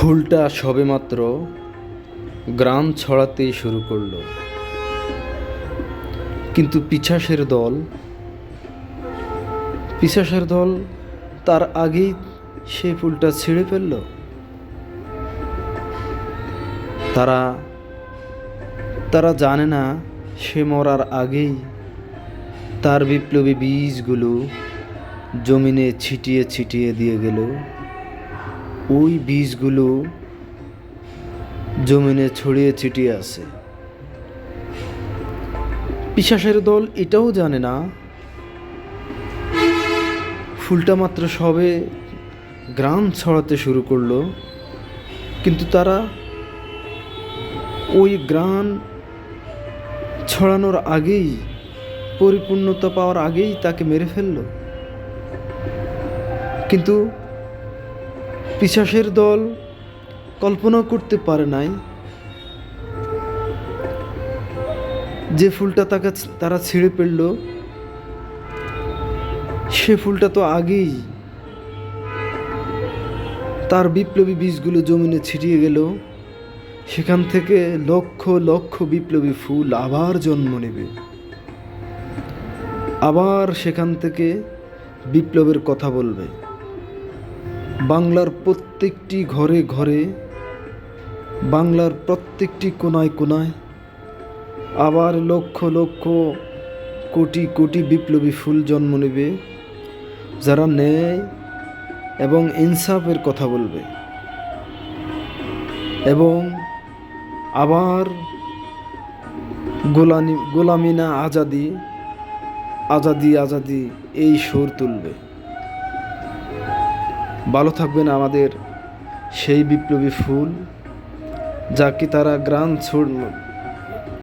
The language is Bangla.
ফুলটা সবেমাত্র গ্রাম ছড়াতেই শুরু করলো, কিন্তু পিশাচের দল তার আগেই সেই ফুলটা ছিঁড়ে ফেলল। তারা তারা জানে না সে মরার আগেই তার বিপ্লবী বীজগুলো জমিনে ছিটিয়ে ছিটিয়ে দিয়ে গেল। ওই বীজগুলো জমিনে ছড়িয়ে ছিটিয়ে আছে। পিশাচের দল এটাও জানে না ফুলটা মাত্র সবে গ্রাম ছড়াতে শুরু করলো, কিন্তু তারা ওই গ্রাম ছড়ানোর আগেই, পরিপূর্ণতা পাওয়ার আগেই তাকে মেরে ফেলল। কিন্তু পিশাচের দল কল্পনা করতে পারে নাই যে ফুলটা তারা ছিঁড়ে ফেলল, সে ফুলটা তো আগেই তার বিপ্লবী বীজগুলো জমিনে ছিটিয়ে গেল। সেখান থেকে লক্ষ লক্ষ বিপ্লবী ফুল আবার জন্ম নেবে, আবার সেখান থেকে বিপ্লবের কথা বলবে। বাংলার প্রত্যেকটি ঘরে ঘরে, বাংলার প্রত্যেকটি কোনায় কোনায় আবার লক্ষ লক্ষ কোটি কোটি বিপ্লবী ফুল জন্ম নেবে, যারা ন্যায় এবং ইনসাফের কথা বলবে। এবং আবার গোলামি না আজাদি, আজাদি আজাদি এই সুর তুলবে। ভালো থাকবেন আমাদের সেই বিপ্লবী ফুল, যাকে তারা